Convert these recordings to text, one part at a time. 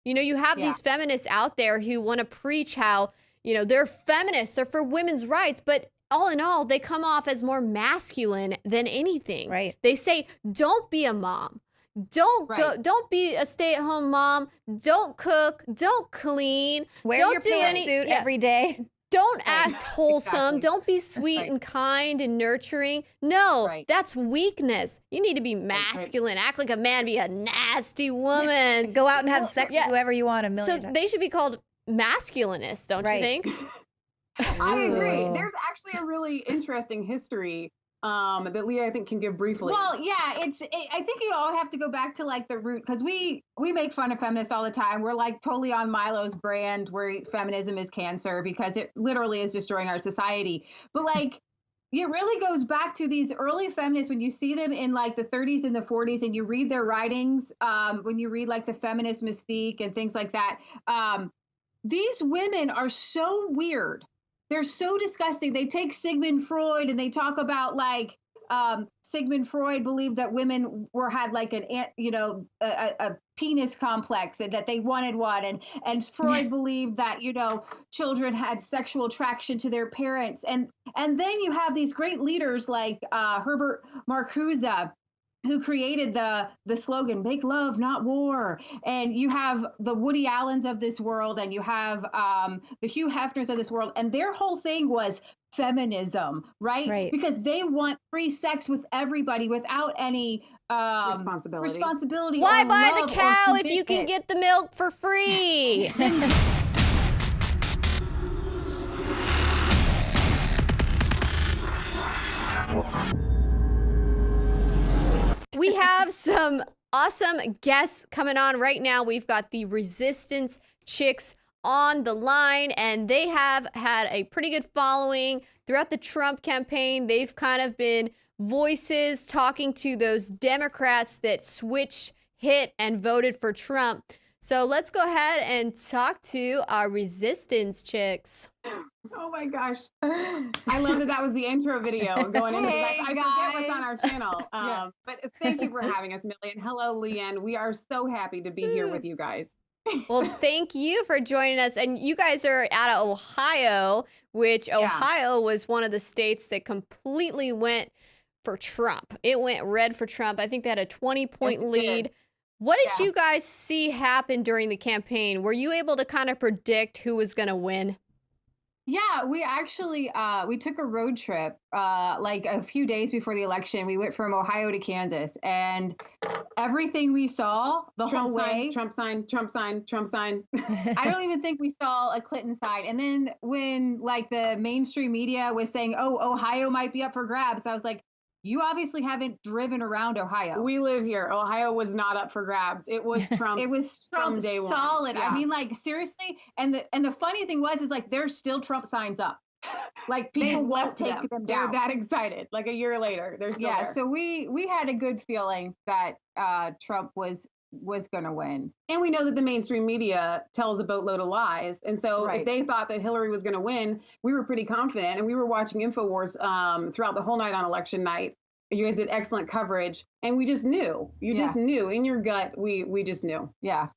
You know, you have these feminists out there who want to preach how, you know, they're feminists, they're for women's rights, but all in all, they come off as more masculine than anything. Right. They say, don't be a mom. Don't be a stay-at-home mom. Don't cook. Don't clean. Wear don't your do pantsuit every day. Don't act wholesome. Exactly. Don't be sweet and kind and nurturing. No, that's weakness. You need to be masculine. Act like a man. Be a nasty woman. Go out and have sex with whoever you want a million times. They should be called masculinists, don't you think? I agree. There's actually a really interesting history that Leah, I think, can give briefly. Well, yeah, I think you all have to go back to like the root, because we make fun of feminists all the time. We're like totally on Milo's brand where feminism is cancer because it literally is destroying our society. But like, it really goes back to these early feminists when you see them in like the 30s and the 40s and you read their writings, when you read like the feminist mystique and things like that. These women are so weird. They're so disgusting. They take Sigmund Freud and they talk about like Sigmund Freud believed that women had like a penis complex and that they wanted one, and Freud believed that children had sexual attraction to their parents, and then you have these great leaders like Herbert Marcuse, who created the slogan "Make love, not war," and you have the Woody Allens of this world, and you have the Hugh Hefners of this world, and their whole thing was feminism, right? Because they want free sex with everybody without any responsibility. Why buy the cow if you can get the milk for free? We have some awesome guests coming on right now. We've got the Resistance Chicks on the line, and they have had a pretty good following throughout the Trump campaign. They've kind of been voices talking to those Democrats that hit and voted for Trump. So let's go ahead and talk to our Resistance Chicks. Oh my gosh. I love that was the intro video going into this. I forget what's on our channel. But thank you for having us, Millie. And hello, Leanne. We are so happy to be here with you guys. Well, thank you for joining us. And you guys are out of Ohio, which Ohio was one of the states that completely went for Trump. It went red for Trump. I think they had a 20-point lead. What did you guys see happen during the campaign? Were you able to kind of predict who was going to win? Yeah, we actually, we took a road trip like a few days before the election. We went from Ohio to Kansas, and everything we saw whole way. Trump sign. I don't even think we saw a Clinton sign. And then when like the mainstream media was saying, oh, Ohio might be up for grabs, I was like, you obviously haven't driven around Ohio. We live here. Ohio was not up for grabs. It was Trump. It was Trump from day one. Solid. Yeah. I mean, like seriously. And the funny thing was like there's still Trump signs up. Like people won't take them down. They're that excited. Like a year later, they're still there. So we had a good feeling that Trump was going to win. And we know that the mainstream media tells a boatload of lies. And so if they thought that Hillary was going to win, we were pretty confident. And we were watching InfoWars throughout the whole night on election night. You guys did excellent coverage. And we just knew. You just knew. In your gut, we just knew. Yeah.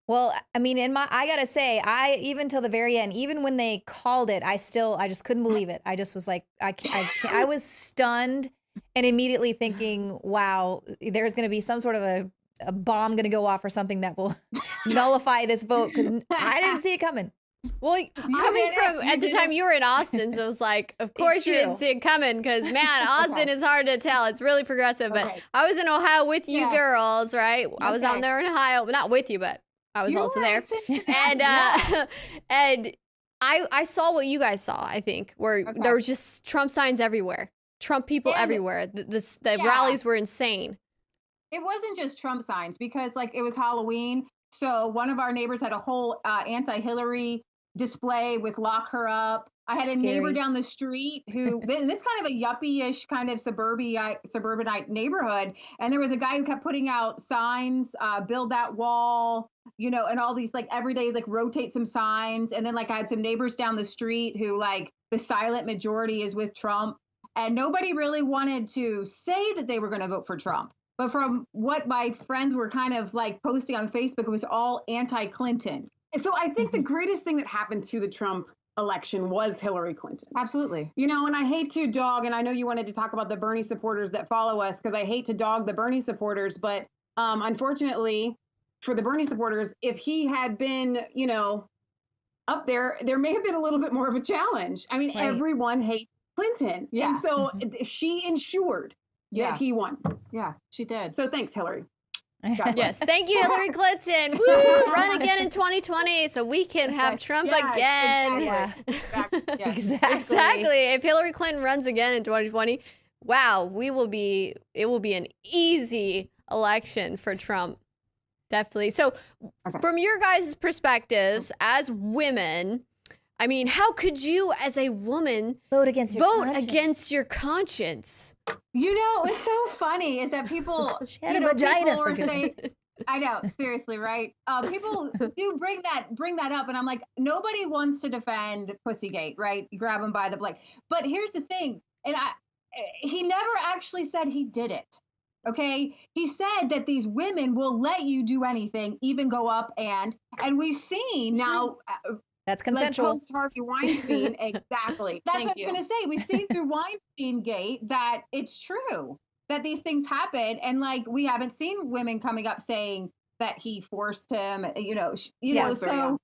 Well, I mean, I gotta say, even till the very end, even when they called it, I just couldn't believe it. I just was like, I was stunned and immediately thinking, wow, there's going to be some sort of a bomb going to go off or something that will nullify this vote, because I didn't see it coming. Well, coming from at the time you were in Austin, so it was like, of course you didn't see it coming, because man, Austin is hard to tell. It's really progressive. But I was in Ohio with you girls, right? I was out there in Ohio, not with you, but I was also there. And and I saw what you guys saw, I think, where there was just Trump signs everywhere. Trump people everywhere. The rallies were insane. It wasn't just Trump signs, because like it was Halloween. So one of our neighbors had a whole anti-Hillary display with "Lock Her Up." I had a neighbor down the street who, in this kind of a yuppie-ish kind of suburbanite neighborhood, and there was a guy who kept putting out signs, "Build that wall," and all these like every day like rotate some signs. And then like I had some neighbors down the street who like the silent majority is with Trump, and nobody really wanted to say that they were going to vote for Trump. But from what my friends were kind of like posting on Facebook, it was all anti-Clinton. So I think the greatest thing that happened to the Trump election was Hillary Clinton. Absolutely. You know, and I hate to dog, and I know you wanted to talk about the Bernie supporters that follow us, because I hate to dog the Bernie supporters, but unfortunately for the Bernie supporters, if he had been, you know, up there, there may have been a little bit more of a challenge. I mean, everyone hates Clinton. Yeah. And so she ensured that he won. Yeah, she did. So thanks, Hillary. Yes, thank you, Hillary Clinton. Woo! Run again in 2020 so we can have Trump again. Exactly. Exactly. If Hillary Clinton runs again in 2020, wow, it will be an easy election for Trump. Definitely. So from your guys' perspectives as women, I mean, how could you as a woman vote against your conscience? You know, what's so funny is that people, she had a vagina for goodness. I know, seriously, right? People do bring that up, and I'm like, nobody wants to defend Pussygate, right? You grab him by the leg. But here's the thing, and he never actually said he did it. Okay, he said that these women will let you do anything, even go up and we've seen now. That's consensual. Like Harvey Weinstein, exactly. That's what I was going to say. We've seen through Weinstein Gate that it's true that these things happen, and like we haven't seen women coming up saying that he forced him. You know. So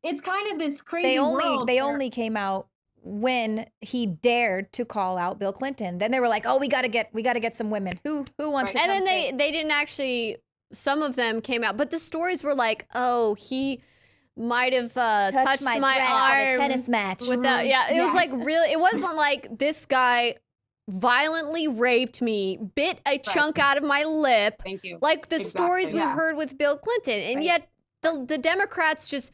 it's kind of this crazy. They only came out when he dared to call out Bill Clinton. Then they were like, "Oh, we got to get some women. Who wants to?" And then they didn't actually. Some of them came out, but the stories were like, "Oh, he might have touched my arm at a tennis match." It was like really. It wasn't like this guy violently raped me, bit a chunk out of my lip. Thank you. Like the stories we heard with Bill Clinton, and yet the Democrats just.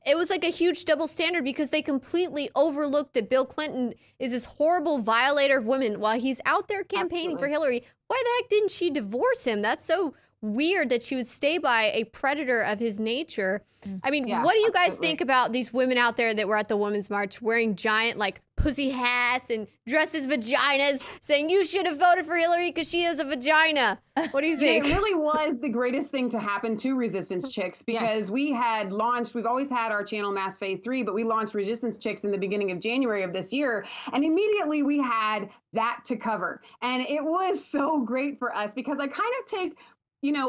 It was like a huge double standard because they completely overlooked that Bill Clinton is this horrible violator of women while he's out there campaigning for Hillary. Why the heck didn't she divorce him? That's so weird that she would stay by a predator of his nature. I mean, what do you guys think about these women out there that were at the Women's March wearing giant like pussy hats and dressed as vaginas saying you should have voted for Hillary because she has a vagina? What do you think? It really was the greatest thing to happen to Resistance Chicks because we've always had our channel Mass Faith 3, but we launched Resistance Chicks in the beginning of January of this year. And immediately we had that to cover. And it was so great for us because I kind of take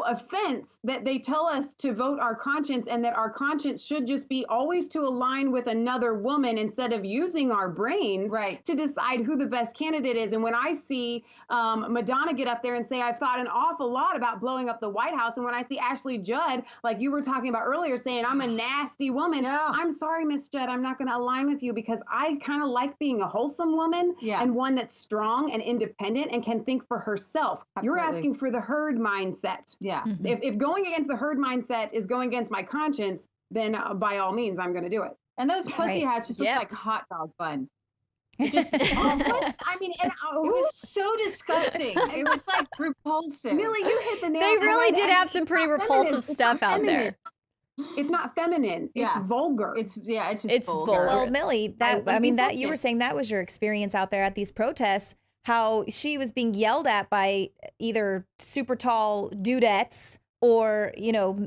offense that they tell us to vote our conscience and that our conscience should just be always to align with another woman instead of using our brains to decide who the best candidate is. And when I see Madonna get up there and say, I've thought an awful lot about blowing up the White House. And when I see Ashley Judd, like you were talking about earlier, saying, I'm a nasty woman. I'm sorry, Miss Judd, I'm not going to align with you because I kind of like being a wholesome woman and one that's strong and independent and can think for herself. You're asking for the herd mindset. Yeah. If going against the herd mindset is going against my conscience, then by all means, I'm going to do it. And those pussy hats just look like hot dog buns. I mean, and, it was so disgusting. It was like repulsive. Millie, you hit the nail. They really did have some pretty repulsive stuff out there. It's not feminine. It's vulgar. It's just vulgar. Well, Millie, you were saying that was your experience out there at these protests. How she was being yelled at by either super tall dudettes or,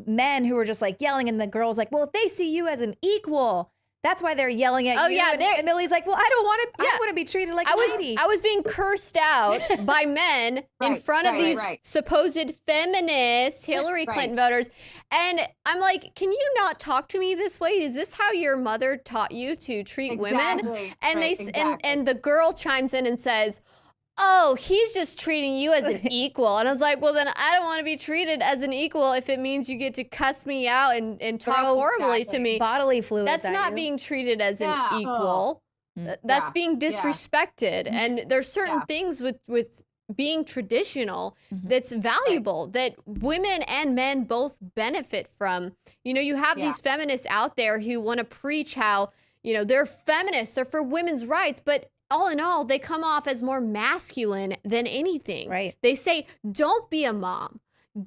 men who were just like yelling, and the girl's like, well, if they see you as an equal, that's why they're yelling at you. And Millie's like, well, I don't want to, I want to be treated like a lady. I was being cursed out by men in front of these supposed feminist Hillary Clinton voters. And I'm like, can you not talk to me this way? Is this how your mother taught you to treat women? And and the girl chimes in and says, oh, he's just treating you as an equal. And I was like, well, then I don't want to be treated as an equal if it means you get to cuss me out and talk horribly to me. Bodily fluids. That's not being treated as an equal. That's being disrespected. And there's certain things with being traditional that's valuable that women and men both benefit from. You have these feminists out there who want to preach how, they're feminists, they're for women's rights, but all in all, they come off as more masculine than anything. Right. They say, don't be a mom.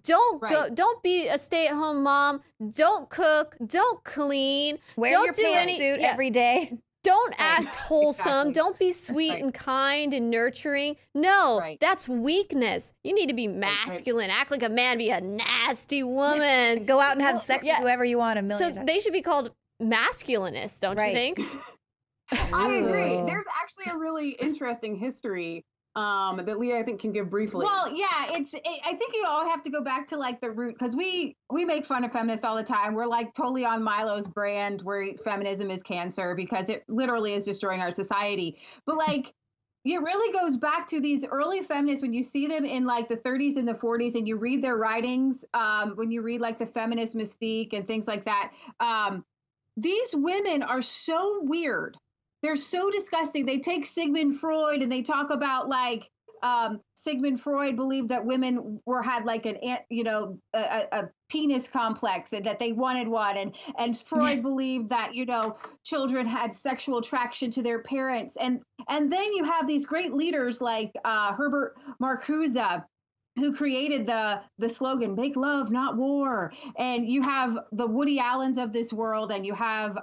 Don't be a stay-at-home mom. Don't cook. Don't clean. Wear don't your do pantsuit every day. Don't act wholesome. Exactly. Don't be sweet and kind and nurturing. No, that's weakness. You need to be masculine. Act like a man. Be a nasty woman. Go out and have sex with whoever you want a million times. They should be called masculinists, don't you think? I agree. There's actually a really interesting history that Leah, I think, can give briefly. Well, yeah, I think you all have to go back to like the root, because we make fun of feminists all the time. We're like totally on Milo's brand where feminism is cancer because it literally is destroying our society. But like, it really goes back to these early feminists when you see them in like the 30s and the 40s and you read their writings, when you read like the feminist mystique and things like that. These women are so weird. They're so disgusting. They take Sigmund Freud and they talk about like Sigmund Freud believed that women had like a penis complex and that they wanted one, and Freud believed that children had sexual attraction to their parents, and then you have these great leaders like Herbert Marcuse, who created the slogan "Make love, not war," and you have the Woody Allens of this world, and you have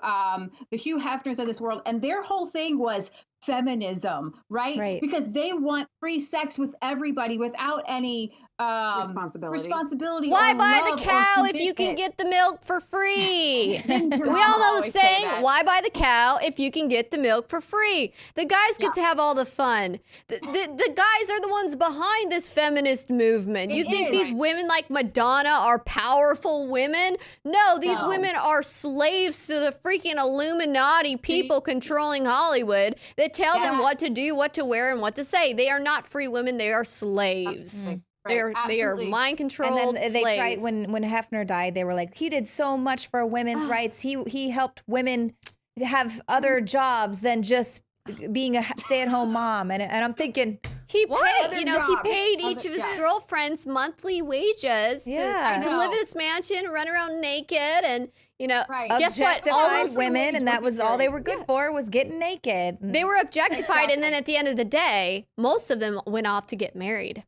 the Hugh Hefners of this world, and their whole thing was feminism, right? Because they want free sex with everybody without any responsibility. Why buy the cow if you can get the milk for free? We all know the saying, why buy the cow if you can get the milk for free? The guys get to have all the fun. The guys are the ones behind this feminist movement. You think these women like Madonna are powerful women? No, these women are slaves to the freaking Illuminati people controlling Hollywood that tell them what to do, what to wear, and what to say. They are not free women. They are slaves. They are mind controlled. And then they slaves. tried when Hefner died. They were like, he did so much for women's rights. He helped women have other jobs than just being a stay-at-home mom. And I'm thinking, he paid each of his girlfriends monthly wages to live in his mansion, run around naked, and guess what? All those women, and that was all they were good for, was getting naked. They were objectified, and then at the end of the day, most of them went off to get married,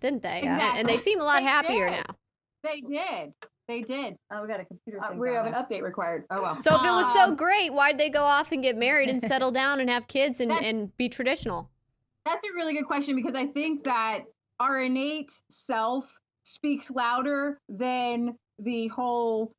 didn't they? And they seem a lot happier now. They did. Oh, we got a computer thing. We have an update required. Oh, well. So if it was so great, why'd they go off and get married and settle down and have kids and be traditional? That's a really good question, because I think that our innate self speaks louder than the whole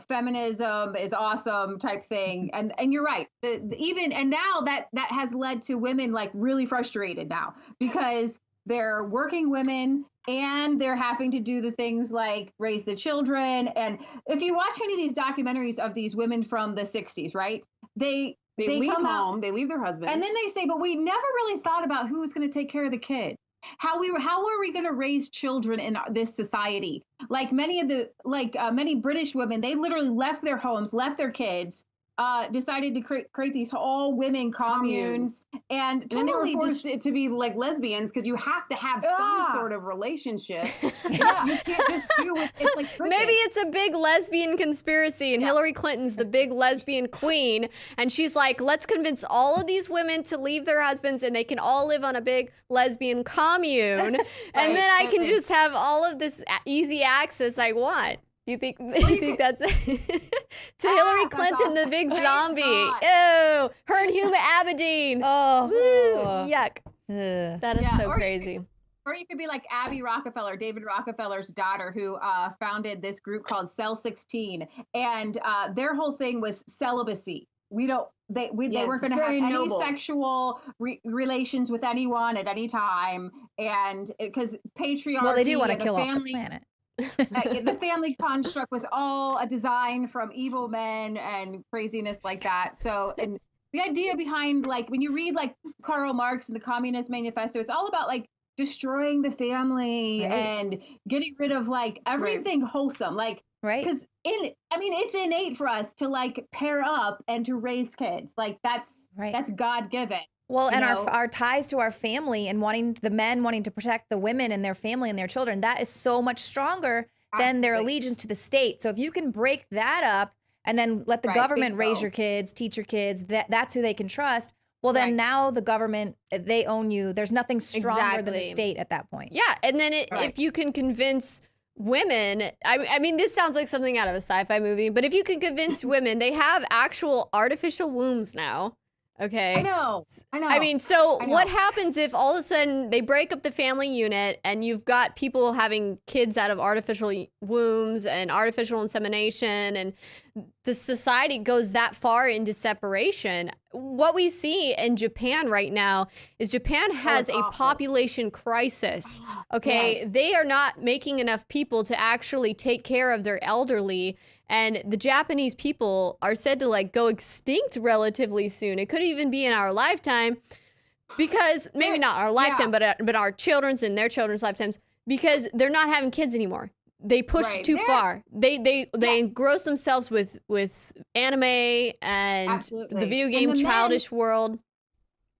feminism is awesome type thing. And you're right. Now that has led to women like really frustrated now, because they're working women and they're having to do the things like raise the children. And if you watch any of these documentaries of these women from the 60s, right? They leave come home, they leave their husbands. And then they say, but we never really thought about who was going to take care of the kid. How were we going to raise children in this society? Like many British women, they literally left their homes, left their kids, decided to create these all women communes, and then they were forced to be like lesbians, because you have to have some sort of relationship. You can't just do it. It's like cricket. Maybe it's a big lesbian conspiracy, and Hillary Clinton's the big lesbian queen, and she's like, let's convince all of these women to leave their husbands, and they can all live on a big lesbian commune, and then I can just have all of this easy access I want. You think that's to Hillary Clinton, the big zombie? Ew, her and Huma Abedin. Yuck. That is so crazy. Or you could be like Abby Rockefeller, David Rockefeller's daughter, who founded this group called Cell 16, and their whole thing was celibacy. They weren't going to have any sexual relations with anyone at any time, and because patriarchy. Well, they do want to kill off the planet. The family construct was all a design from evil men and craziness like that. So, and the idea behind, like, when you read like Karl Marx and the Communist Manifesto, it's all about like destroying the family and getting rid of like everything wholesome, like because it's innate for us to like pair up and to raise kids, like that's God given. Well, and our ties to our family and the men wanting to protect the women and their family and their children, that is so much stronger than their allegiance to the state. So if you can break that up and then let the government raise your kids, teach your kids, that's who they can trust. Well, then now the government, they own you. There's nothing stronger than the state at that point. Yeah, and then if you can convince women, I mean, this sounds like something out of a sci-fi movie, but if you could convince women, they have actual artificial wombs now. Okay. I know. I mean, so what happens if all of a sudden they break up the family unit and you've got people having kids out of artificial wombs and artificial insemination, and the society goes that far into separation? What we see in Japan right now is Japan has a population crisis. Okay. Yes. They are not making enough people to actually take care of their elderly. And the Japanese people are said to like go extinct relatively soon. It could even be in our lifetime, because maybe not our lifetime, but our children's and their children's lifetimes, because they're not having kids anymore. They push too far. They engross themselves with anime and the video game childish world.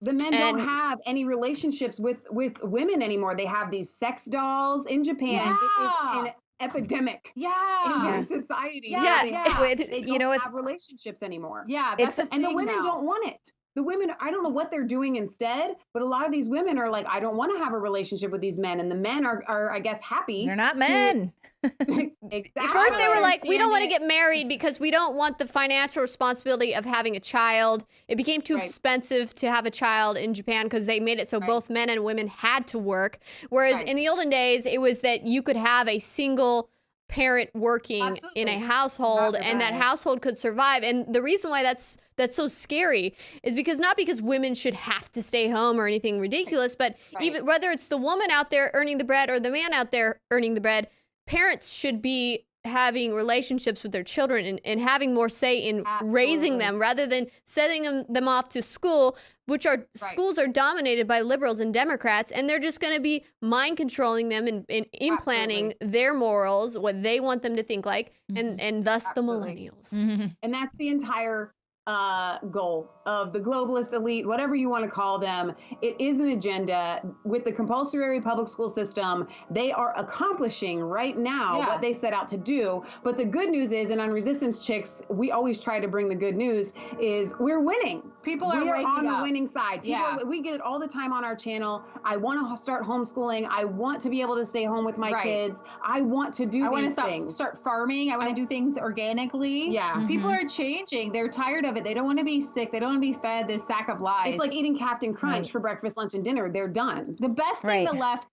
The men don't have any relationships with women anymore. They have these sex dolls in Japan. It is an epidemic in their society. It's, they don't have relationships anymore. And the women don't want it. The women, I don't know what they're doing instead, but a lot of these women are like, I don't want to have a relationship with these men. And the men are I guess, happy. They're not men. Exactly. At first they were like, we don't want to get married because we don't want the financial responsibility of having a child. It became too expensive to have a child in Japan because they made it so both men and women had to work. Whereas in the olden days, it was that you could have a single parent working in a household and that household could survive. And the reason why that's so scary is not because women should have to stay home or anything ridiculous, but even whether it's the woman out there earning the bread or the man out there earning the bread, parents should be having relationships with their children and having more say in raising them rather than sending them off to school, which are schools are dominated by liberals and Democrats, and they're just going to be mind controlling them and implanting their morals, what they want them to think like, and thus the millennials. And that's the entire goal of the globalist elite, whatever you want to call them. It is an agenda. With the compulsory public school system, they are accomplishing right now what they set out to do. But the good news is, and on Resistance Chicks, we always try to bring the good news, is we're winning. People are on the winning side. We get it all the time on our channel. I want to start homeschooling. I want to be able to stay home with my kids. I want to do these things. Start farming. I want to do things organically. People are changing. They're tired of it. They don't want to be sick. They don't want to be fed this sack of lies. It's like eating Captain Crunch for breakfast, lunch, and dinner. They're done. The best thing the left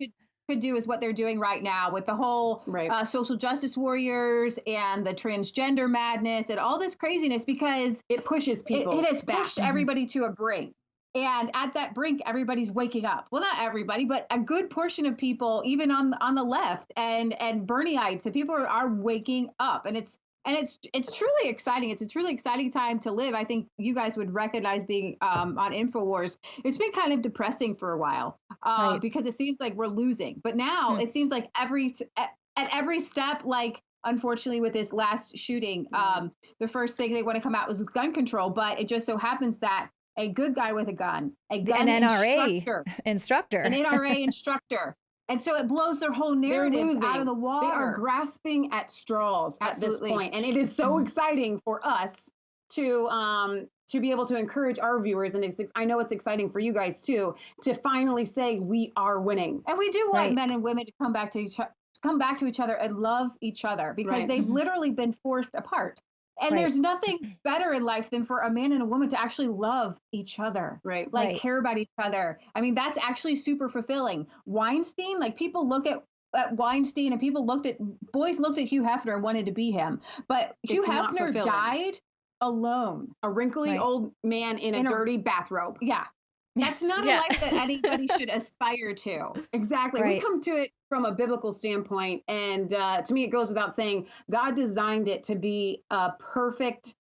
could do is what they're doing right now with the whole social justice warriors and the transgender madness and all this craziness, because it pushes people. It has pushed everybody to a brink. And at that brink, everybody's waking up. Well, not everybody, but a good portion of people, even on the left and Bernieites, and people are waking up. And it's truly exciting. It's a truly exciting time to live. I think you guys would recognize being on InfoWars. It's been kind of depressing for a while because it seems like we're losing. But now it seems like at every step, like unfortunately with this last shooting, the first thing they want to come out was gun control. But it just so happens that a good guy with a gun, an NRA instructor. And so it blows their whole narrative out of the water. They are grasping at straws at this point. And it is so exciting for us to be able to encourage our viewers. And I know it's exciting for you guys too, to finally say we are winning. And we do want men and women to come back to each other and love each other, because they've literally been forced apart. And there's nothing better in life than for a man and a woman to actually love each other, care about each other. I mean, that's actually super fulfilling. Weinstein, like people look at Weinstein and boys looked at Hugh Hefner and wanted to be him. But Hugh Hefner died alone. A wrinkly old man in a dirty bathrobe. Yeah. That's not a life that anybody should aspire to. Exactly. We come to it from a biblical standpoint. And to me, it goes without saying, God designed it to be a perfect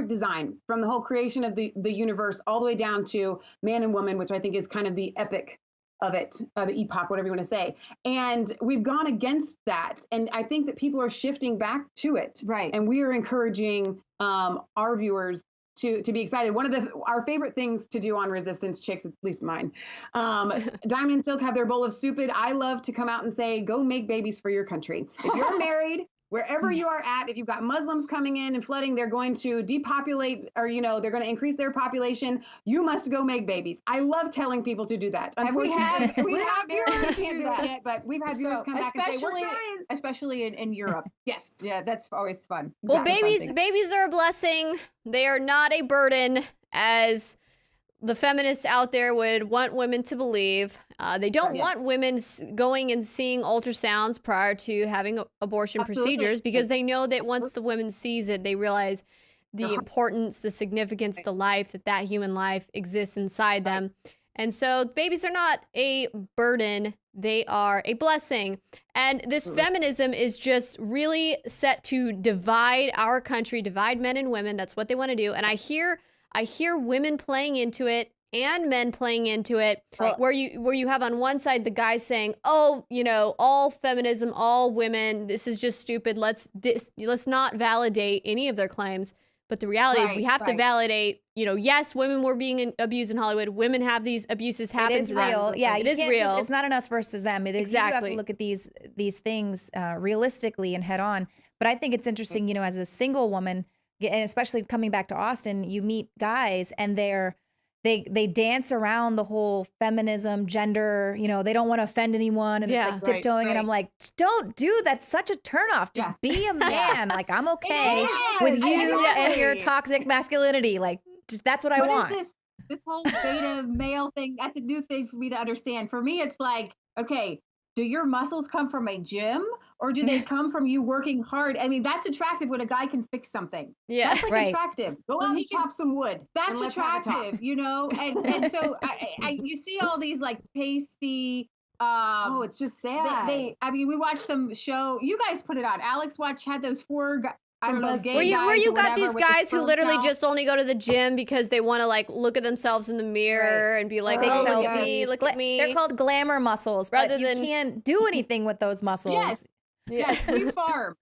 design, from the whole creation of the universe all the way down to man and woman, which I think is kind of the epic of it, the epoch, whatever you want to say. And we've gone against that. And I think that people are shifting back to it. Right. And we are encouraging our viewers to be excited. One of our favorite things to do on Resistance Chicks, at least mine, Diamond and Silk have their bowl of stupid. I love to come out and say, go make babies for your country. If you're married Wherever you are at, if you've got Muslims coming in and flooding, they're going to depopulate, or they're going to increase their population. You must go make babies. I love telling people to do that. Unfortunately, we have viewers can't do it yet, but we've had viewers come back and say, we're trying. Especially in Europe. Yes. Yeah, that's always fun. Well, babies are a blessing. They are not a burden, as the feminists out there would want women to believe. They don't want women going and seeing ultrasounds prior to having abortion procedures, because they know that once the woman sees it, they realize the importance, the significance, the life, that human life exists inside them. And so babies are not a burden. They are a blessing. And this feminism is just really set to divide our country, divide men and women. That's what they want to do. And I hear women playing into it and men playing into it, where you have on one side the guys saying, oh, all feminism, all women, this is just stupid. Let's not validate any of their claims. But the reality is we have to validate, yes, women were being abused in Hollywood. Women have these abuses happen to them. It is real. Yeah, it is real. It's not an us versus them. It is, you have to look at these things realistically and head on. But I think it's interesting, as a single woman, and especially coming back to Austin, you meet guys and they dance around the whole feminism, gender, they don't want to offend anyone, and it's like tiptoeing. And I'm like, don't do that's such a turnoff. Just be a man. Like, I'm okay with you and your toxic masculinity. Like, just, that's what I want. This whole beta male thing, that's a new thing for me to understand. For me, it's like, okay, do your muscles come from a gym, or do they come from you working hard? I mean, that's attractive when a guy can fix something. Yeah, that's like attractive. Go out and chop some wood. That's attractive, And so you see all these like pasty. It's just sad. We watched some show. You guys put it on. Alex had those 4 I don't know. Where you got these guys who literally just only go to the gym because they want to like look at themselves in the mirror and be like, oh, look at me, look at me. They're called glamour muscles, but you can't do anything with those muscles. Yes, we farm,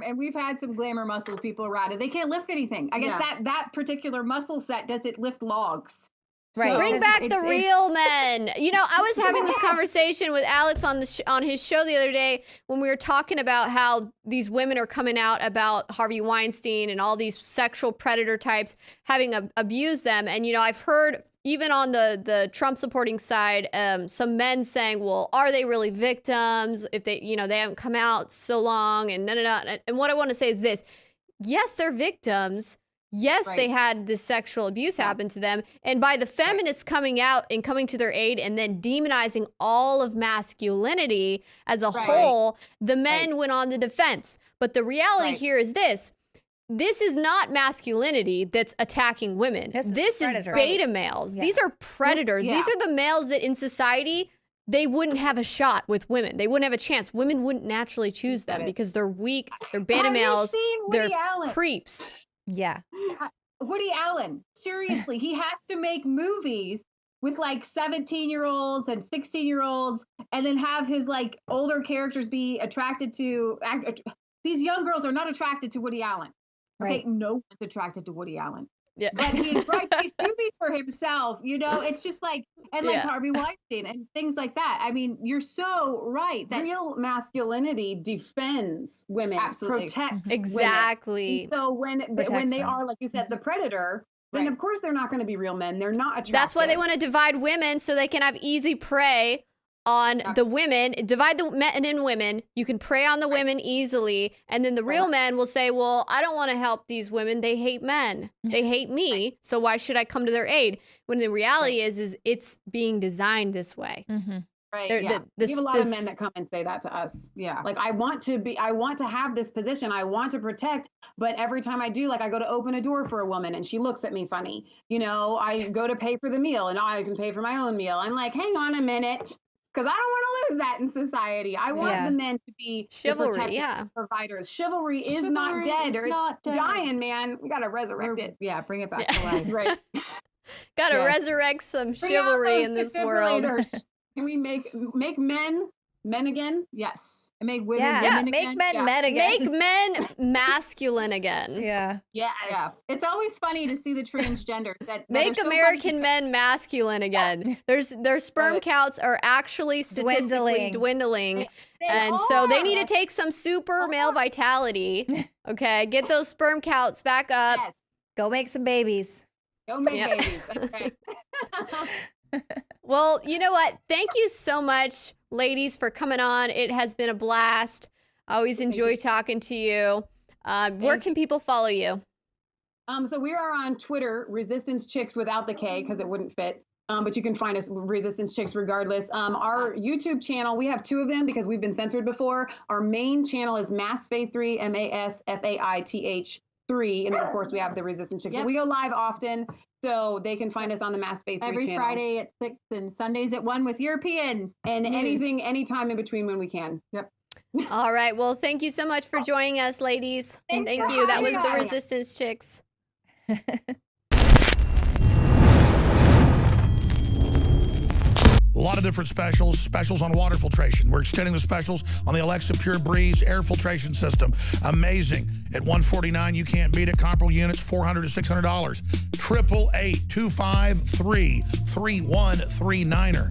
and we've had some glamour muscle people around it. They can't lift anything. I guess that particular muscle set doesn't lift logs. Right. Bring back the real men. I was having this conversation with Alex on his show the other day when we were talking about how these women are coming out about Harvey Weinstein and all these sexual predator types having abused them. And, I've heard even on the Trump supporting side, some men saying, well, are they really victims if they haven't come out so long and And what I want to say is this. Yes, they're victims. Yes, they had this sexual abuse happen to them. And by the feminists coming out and coming to their aid and then demonizing all of masculinity as a whole, the men went on the defense. But the reality here is this. This is not masculinity that's attacking women. This is beta males. These are predators. These are the males that in society, they wouldn't have a shot with women. They wouldn't have a chance. Women wouldn't naturally choose them because they're weak. They're beta males. They're creeps. Yeah. Woody Allen, seriously, he has to make movies with like 17-year-olds and 16-year-olds and then have his like older characters be attracted to these young girls are not attracted to Woody Allen. Okay, no one's attracted to Woody Allen. Yeah. But he writes these movies for himself, it's just like, and like Harvey Weinstein and things like that. I mean, you're so right. That real masculinity defends women, protects exactly. women. So when they are, like you said, the predator, then of course they're not going to be real men. They're not attractive. That's why they want to divide women so they can have easy prey on the women, divide the men and women. You can prey on the women easily. And then the real men will say, well, I don't want to help these women. They hate men. They hate me. So why should I come to their aid? When the reality is it's being designed this way. Mm-hmm. Right. We have a lot of men that come and say that to us. Yeah. Like, I want to have this position. I want to protect. But every time I do, like, I go to open a door for a woman and she looks at me funny. I go to pay for the meal and I can pay for my own meal. I'm like, hang on a minute. Because I don't want to lose that in society. I want the men to be chivalry, providers. Chivalry is not dead, or it's dying, man. We got to resurrect it. Yeah, bring it back to life. Right. Got to resurrect some chivalry in this world. Can we make men again? Yes. Make women Yeah, women make again. men men again. Make men masculine again. Yeah. Yeah. It's always funny to see the transgenders that Make are so American funny. men masculine again. Their sperm counts are actually statistically dwindling. They And so they need are. to take some super male vitality. Okay, get those sperm counts back up. Yes. Go make some babies. Go make Yep. babies. That's right. Well, you know what? Thank you so much, ladies, for coming on. It has been a blast. I always enjoy talking to you. Where can people follow you? So we are on Twitter, Resistance Chicks without the K because it wouldn't fit. But you can find us Resistance Chicks regardless. Our YouTube channel, we have 2 of them because we've been censored before. Our main channel is MassFaith3, MassFaith3. And then, of course, we have the Resistance Chicks. Yep. But we go live often, so they can find us on the MassFaith3 Every channel. Friday at 6 and Sundays at 1 with European. And news. anytime in between when we can. Yep. All right. Well, thank you so much for joining us, ladies. Thanks Thank for you. That was having the us. Resistance Chicks. A lot of different specials on water filtration. We're extending the specials on the Alexa Pure Breeze air filtration system. Amazing. At $149, you can't beat it. Comparable units, $400 to $600. 888-253-3139.